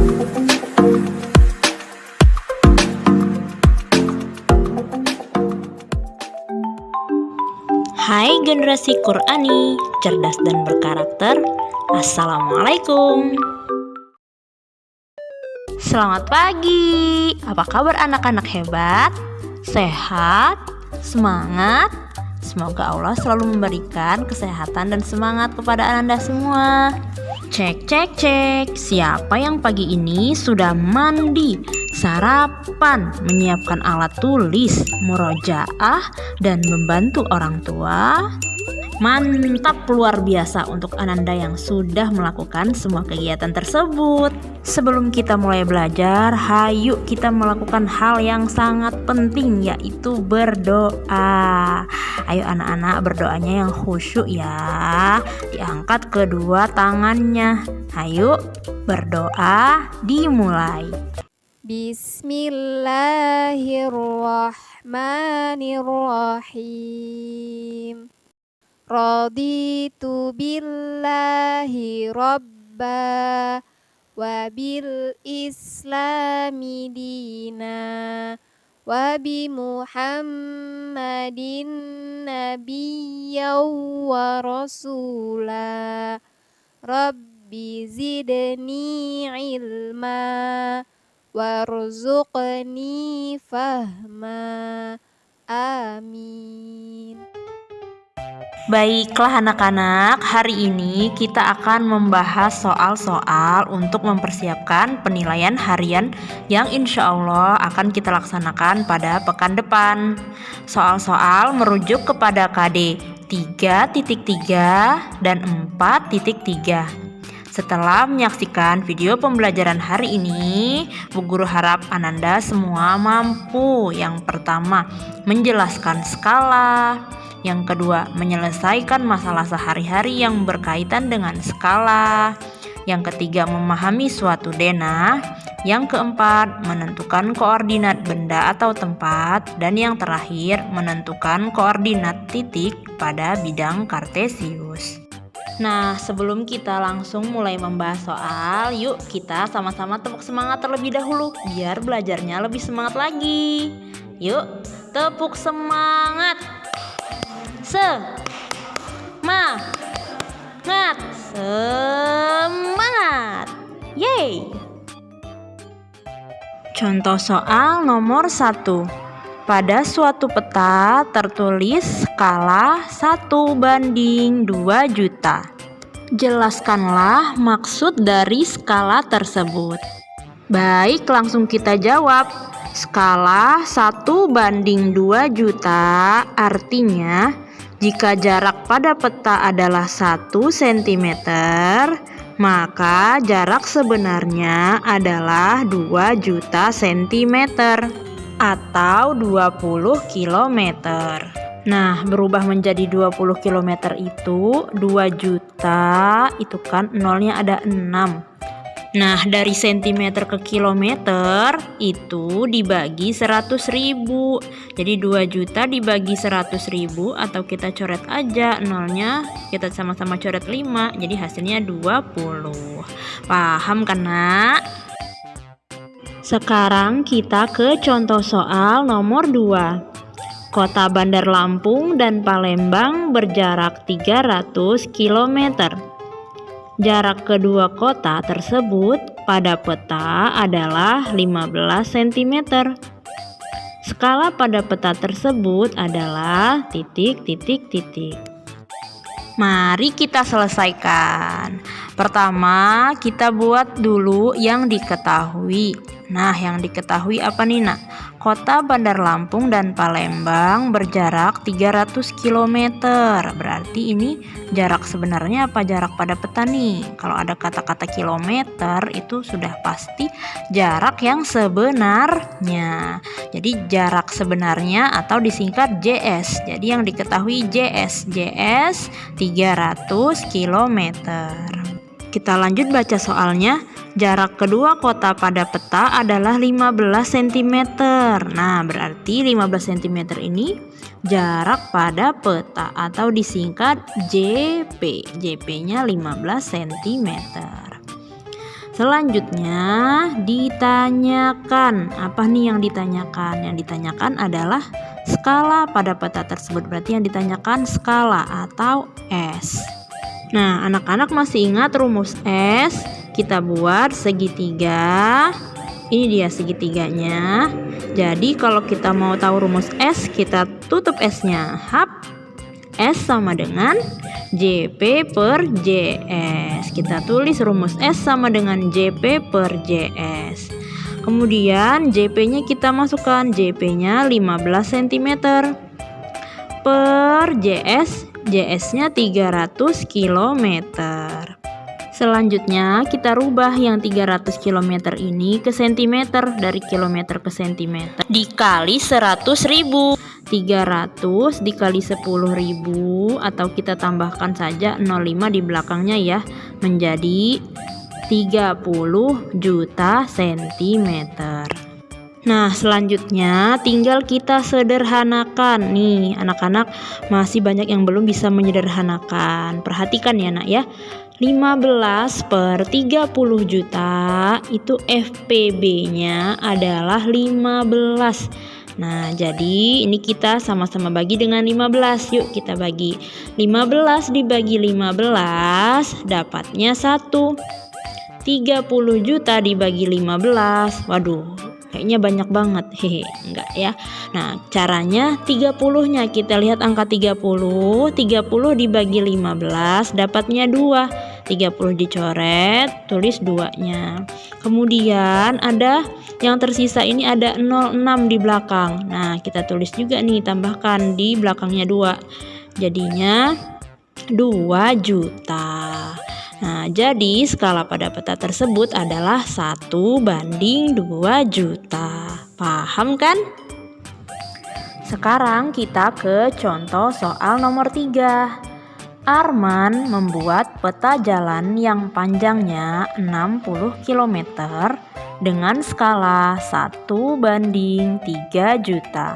Hai generasi Qur'ani, cerdas dan berkarakter. Assalamualaikum. Selamat pagi. Apa kabar anak-anak hebat? Sehat? Semangat? Semoga Allah selalu memberikan kesehatan dan semangat kepada Ananda semua. Cek, cek, cek. Siapa yang pagi ini sudah mandi, sarapan, menyiapkan alat tulis, murojaah, dan membantu orang tua? Mantap, luar biasa untuk Ananda yang sudah melakukan semua kegiatan tersebut. Sebelum kita mulai belajar, hayu kita melakukan hal yang sangat penting, yaitu berdoa. Ayo anak-anak, berdoanya yang khusyuk ya. Diangkat kedua tangannya. Hayu berdoa, dimulai. Bismillahirrahmanirrahim. Raditu billahi rabba wa bil islami dina wa bi muhammadin nabiyyan wa rasula. Rabbi zidni ilma warzuqni fahma. Amin. Baiklah anak-anak, hari ini kita akan membahas soal-soal untuk mempersiapkan penilaian harian yang insya Allah akan kita laksanakan pada pekan depan. Soal-soal merujuk kepada KD 3.3 dan 4.3. Setelah menyaksikan video pembelajaran hari ini, Bu Guru harap Ananda semua mampu. Yang pertama, menjelaskan skala. Yang kedua, menyelesaikan masalah sehari-hari yang berkaitan dengan skala. Yang ketiga, memahami suatu denah. Yang keempat, menentukan koordinat benda atau tempat. Dan yang terakhir, menentukan koordinat titik pada bidang kartesius. Nah, sebelum kita langsung mulai membahas soal, yuk kita sama-sama tepuk semangat terlebih dahulu biar belajarnya lebih semangat lagi. Yuk, tepuk semangat. Semangat. Yeay. Contoh soal nomor 1. Pada suatu peta tertulis skala 1:2 juta. Jelaskanlah maksud dari skala tersebut. Baik, langsung kita jawab. Skala 1:2 juta artinya jika jarak pada peta adalah 1 cm, maka jarak sebenarnya adalah 2 juta cm atau 20 km. Nah, berubah menjadi 20 km itu 2 juta, itu kan nolnya ada 6. Nah, dari cm ke kilometer itu dibagi 100.000. Jadi 2 juta dibagi 100.000, atau kita coret aja nolnya, kita sama-sama coret 5. Jadi hasilnya 20. Paham kan, Nak? Sekarang kita ke contoh soal nomor 2. Kota Bandar Lampung dan Palembang berjarak 300 km. Jarak kedua kota tersebut pada peta adalah 15 cm. Skala pada peta tersebut adalah titik. Mari kita selesaikan. Pertama, kita buat dulu yang diketahui. Nah, yang diketahui apa nih, Nak? Kota Bandar Lampung dan Palembang berjarak 300 km. Berarti ini jarak sebenarnya apa jarak pada peta nih? Kalau ada kata-kata kilometer itu sudah pasti jarak yang sebenarnya. Jadi jarak sebenarnya atau disingkat JS. Jadi yang diketahui JS 300 km. Kita lanjut baca soalnya. Jarak kedua kota pada peta adalah 15 cm. Nah, berarti 15 cm ini jarak pada peta atau disingkat JP. JP-nya 15 cm. Selanjutnya ditanyakan. Apa nih yang ditanyakan? Yang ditanyakan adalah skala pada peta tersebut. Berarti yang ditanyakan skala atau S. Nah, anak-anak masih ingat rumus S? Kita buat segitiga. Ini dia segitiganya. Jadi kalau kita mau tahu rumus S, kita tutup S-nya. Hap. S sama dengan JP per JS. Kita tulis rumus S sama dengan JP per JS. Kemudian JP-nya kita masukkan. JP-nya 15 cm per JS. JS-nya 300 km. Selanjutnya kita rubah yang 300 km ini ke cm. Dari kilometer ke cm dikali 100.000. 300 dikali 10.000, atau kita tambahkan saja 05 di belakangnya ya, menjadi 30 juta cm. Nah, selanjutnya tinggal kita sederhanakan. Nih, anak-anak masih banyak yang belum bisa menyederhanakan. Perhatikan ya, Nak ya. 15 per 30 juta itu FPB-nya adalah 15. Nah, jadi ini kita sama-sama bagi dengan 15. Yuk kita bagi. 15 dibagi 15 dapatnya 1. 30 juta dibagi 15. Waduh, kayaknya banyak banget. Hehe, enggak ya. Nah, caranya 30-nya kita lihat angka 30. 30 dibagi 15 dapatnya 2. 30 dicoret, tulis 2-nya. Kemudian ada yang tersisa ini ada 06 di belakang. Nah, kita tulis juga nih, tambahkan di belakangnya 2. Jadinya 2 juta. Nah, jadi skala pada peta tersebut adalah 1:2 juta. Paham kan? Sekarang kita ke contoh soal nomor 3. Arman membuat peta jalan yang panjangnya 60 km dengan skala 1:3 juta.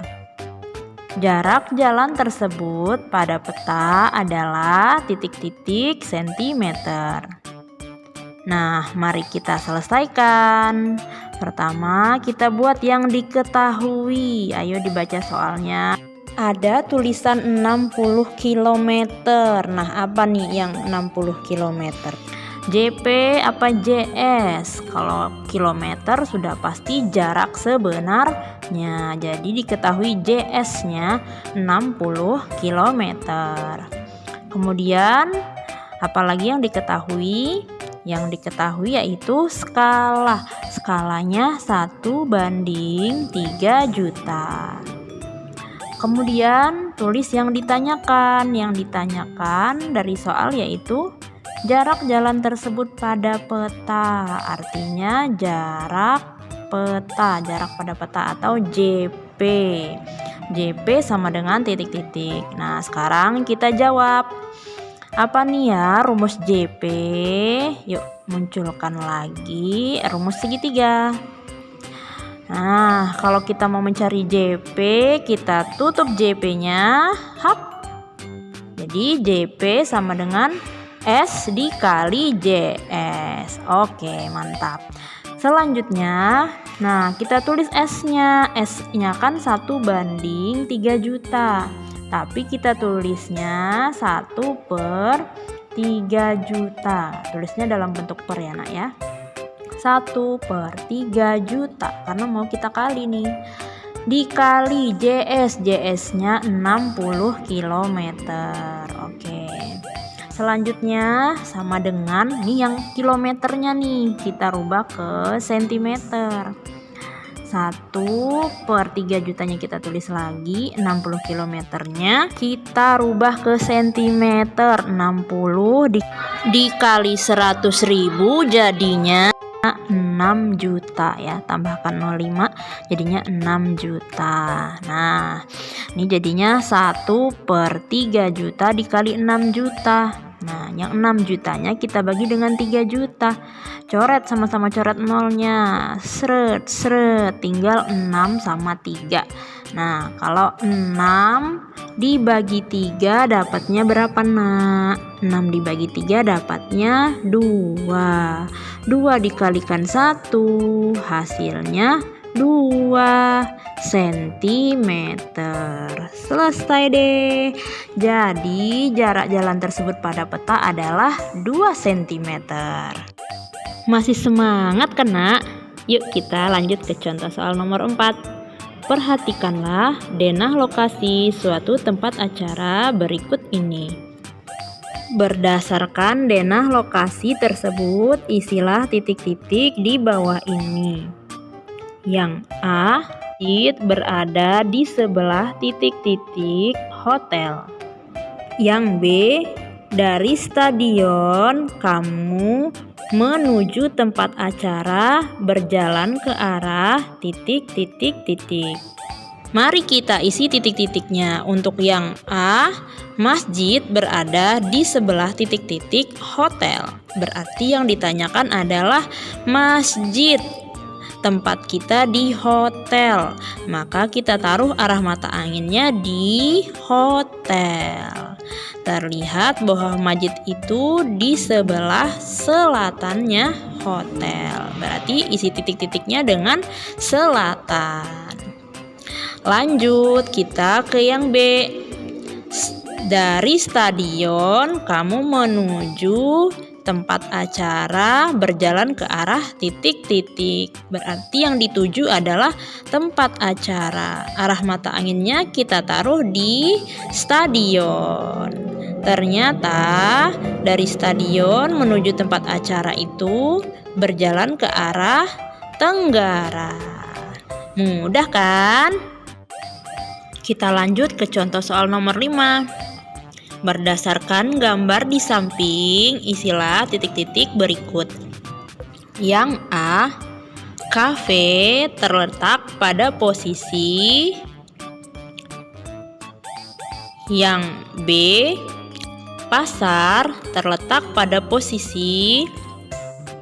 Jarak jalan tersebut pada peta adalah titik-titik sentimeter. Nah, mari kita selesaikan. Pertama, kita buat yang diketahui. Ayo dibaca soalnya. Ada tulisan 60 km. Nah, apa nih yang 60 km? JP apa JS? Kalau kilometer sudah pasti jarak sebenarnya. Jadi diketahui JS-nya 60 km. Kemudian apalagi yang diketahui? Yang diketahui yaitu skala. Skalanya 1:3 juta. Kemudian tulis yang ditanyakan. Yang ditanyakan dari soal yaitu jarak jalan tersebut pada peta. Artinya jarak peta, jarak pada peta atau JP. JP sama dengan titik-titik. Nah, sekarang kita jawab. Apa nih ya rumus JP? Yuk munculkan lagi rumus segitiga. Nah, kalau kita mau mencari JP, kita tutup JP-nya. Hap. Jadi JP sama dengan S dikali JS. Oke, mantap. Selanjutnya, nah kita tulis S-nya. S-nya kan 1:3 juta. Tapi kita tulisnya 1/3 juta. Tulisnya dalam bentuk per ya, Nak ya. 1/3 juta karena mau kita kali nih, dikali JS. JS-nya 60 km. Oke. Selanjutnya sama dengan nih yang kilometernya nih, kita rubah ke centimeter. 1/3 jutanya kita tulis lagi, 60 kilometernya kita rubah ke centimeter. 60 dikali 100.000 jadinya 6 juta ya, tambahkan 05 jadinya 6 juta. Nah, ini jadinya 1/3 juta dikali 6 juta. Nah, yang 6 jutanya kita bagi dengan 3 juta. Coret, sama-sama coret nolnya. Seret, seret, tinggal 6 sama 3. Nah, kalau 6 dibagi 3 dapatnya berapa, Nak? 6 dibagi 3 dapatnya 2. 2 dikalikan 1, hasilnya 2 cm. Selesai deh. Jadi jarak jalan tersebut pada peta adalah 2 cm. Masih semangat kan, Nak? Yuk kita lanjut ke contoh soal nomor 4. Perhatikanlah denah lokasi suatu tempat acara berikut ini. Berdasarkan denah lokasi tersebut, isilah titik-titik di bawah ini. Yang A, masjid berada di sebelah titik-titik hotel. Yang B, dari stadion kamu menuju tempat acara berjalan ke arah titik-titik-titik. Mari kita isi titik-titiknya. Untuk yang A, masjid berada di sebelah titik-titik hotel. Berarti yang ditanyakan adalah masjid. Tempat kita di hotel, maka kita taruh arah mata anginnya di hotel. Terlihat bahwa masjid itu di sebelah selatannya hotel. Berarti isi titik-titiknya dengan selatan. Lanjut kita ke yang B. Dari stadion kamu menuju tempat acara berjalan ke arah titik-titik. Berarti yang dituju adalah tempat acara. Arah mata anginnya kita taruh di stadion. Ternyata dari stadion menuju tempat acara itu berjalan ke arah tenggara. Mudah kan? Kita lanjut ke contoh soal nomor 5. Berdasarkan gambar di samping, isilah titik-titik berikut. Yang A, kafe terletak pada posisi. Yang B, pasar terletak pada posisi.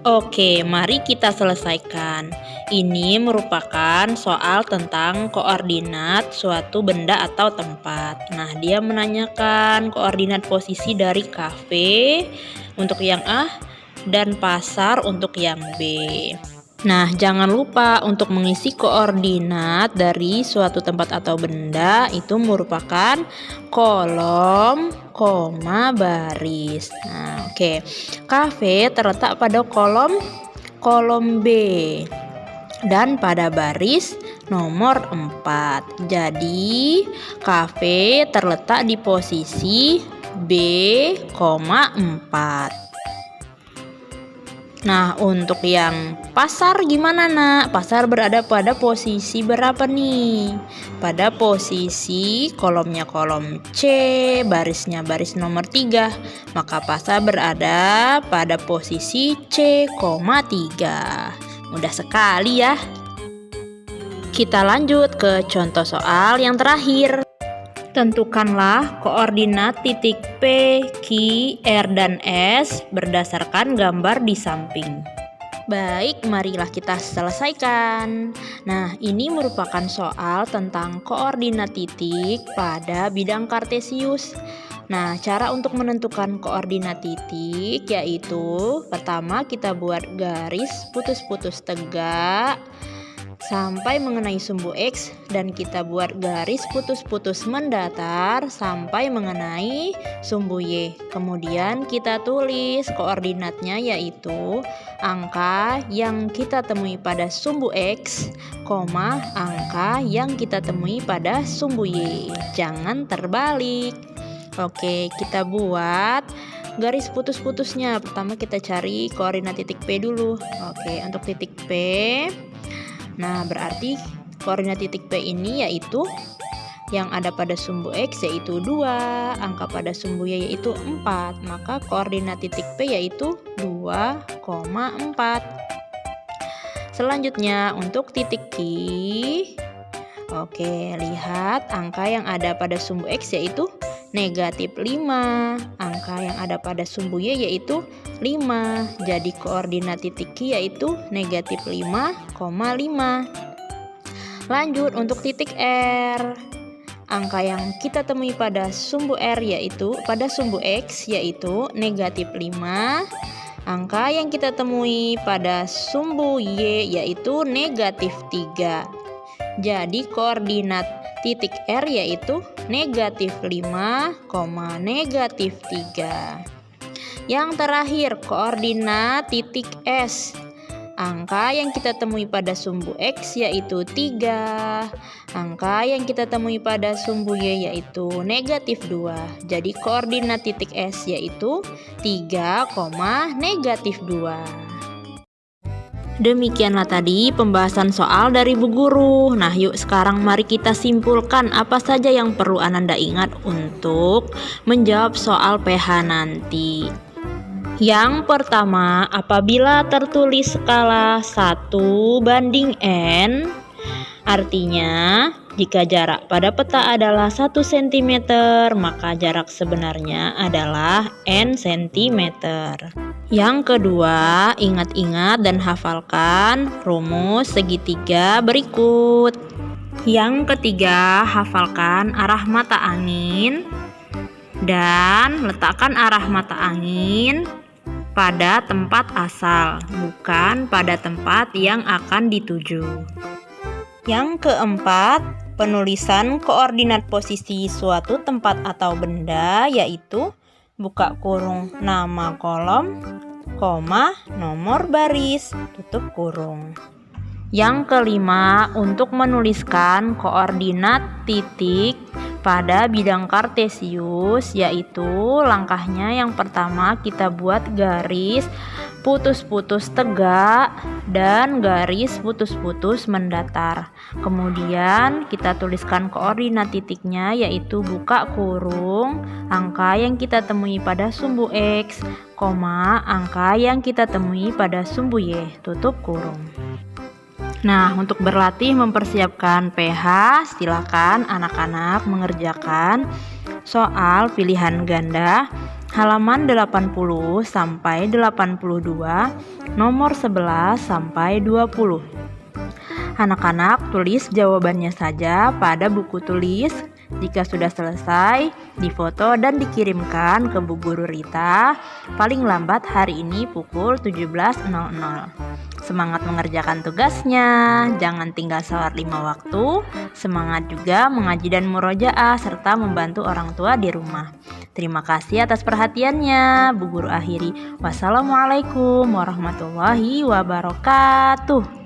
Oke, mari kita selesaikan. Ini merupakan soal tentang koordinat suatu benda atau tempat. Nah, dia menanyakan koordinat posisi dari kafe untuk yang A dan pasar untuk yang B. Nah, jangan lupa untuk mengisi koordinat dari suatu tempat atau benda itu merupakan kolom, koma, baris. Nah, oke. Kafe terletak pada kolom B dan pada baris nomor 4. Jadi, kafe terletak di posisi B, 4. Nah, untuk yang pasar gimana, Nak? Pasar berada pada posisi berapa nih? Pada posisi kolomnya kolom C, barisnya baris nomor 3. Maka pasar berada pada posisi C, 3. Mudah sekali ya. Kita lanjut ke contoh soal yang terakhir. Tentukanlah koordinat titik P, Q, R, dan S berdasarkan gambar di samping. Baik, marilah kita selesaikan. Nah, ini merupakan soal tentang koordinat titik pada bidang kartesius. Nah, cara untuk menentukan koordinat titik yaitu pertama kita buat garis putus-putus tegak sampai mengenai sumbu X dan kita buat garis putus-putus mendatar sampai mengenai sumbu Y. Kemudian kita tulis koordinatnya yaitu angka yang kita temui pada sumbu X, angka yang kita temui pada sumbu Y. Jangan terbalik. Oke, kita buat garis putus-putusnya. Pertama kita cari koordinat titik P dulu. Oke, untuk titik P. Nah, berarti koordinat titik P ini yaitu yang ada pada sumbu X yaitu 2, angka pada sumbu Y yaitu 4. Maka koordinat titik P yaitu 2,4. Selanjutnya untuk titik Q. Oke, lihat angka yang ada pada sumbu X yaitu negatif 5. Angka yang ada pada sumbu Y yaitu 5. Jadi koordinat titik Q yaitu negatif 5,5. Lanjut untuk titik R. Angka yang kita temui pada sumbu R yaitu pada sumbu X yaitu negatif 5. Angka yang kita temui pada sumbu Y yaitu negatif 3. Jadi koordinat titik R yaitu negatif 5, negatif 3. Yang terakhir koordinat titik S. Angka yang kita temui pada sumbu X yaitu 3. Angka yang kita temui pada sumbu Y yaitu negatif 2. Jadi koordinat titik S yaitu 3, negatif 2. Demikianlah tadi pembahasan soal dari Bu Guru. Nah, yuk sekarang mari kita simpulkan apa saja yang perlu Ananda ingat untuk menjawab soal PH nanti. Yang pertama, apabila tertulis skala 1/n, artinya jika jarak pada peta adalah 1 cm, maka jarak sebenarnya adalah n cm. Yang kedua, ingat-ingat dan hafalkan rumus segitiga berikut. Yang ketiga, hafalkan arah mata angin dan letakkan arah mata angin pada tempat asal, bukan pada tempat yang akan dituju. Yang keempat, penulisan koordinat posisi suatu tempat atau benda yaitu buka kurung nama kolom, koma, nomor baris, tutup kurung. Yang kelima, untuk menuliskan koordinat titik pada bidang kartesius yaitu langkahnya yang pertama kita buat garis putus-putus tegak dan garis putus-putus mendatar. Kemudian kita tuliskan koordinat titiknya yaitu buka kurung angka yang kita temui pada sumbu X, koma, angka yang kita temui pada sumbu Y, tutup kurung. Nah, untuk berlatih mempersiapkan PH, silakan anak-anak mengerjakan soal pilihan ganda halaman 80 sampai 82, nomor 11 sampai 20. Anak-anak tulis jawabannya saja pada buku tulis. Jika sudah selesai, difoto dan dikirimkan ke Bu Guru Rita paling lambat hari ini pukul 17.00. Semangat mengerjakan tugasnya, jangan tinggal sholat 5 waktu, semangat juga mengaji dan murojaah serta membantu orang tua di rumah. Terima kasih atas perhatiannya. Bu Guru akhiri. Wassalamualaikum warahmatullahi wabarakatuh.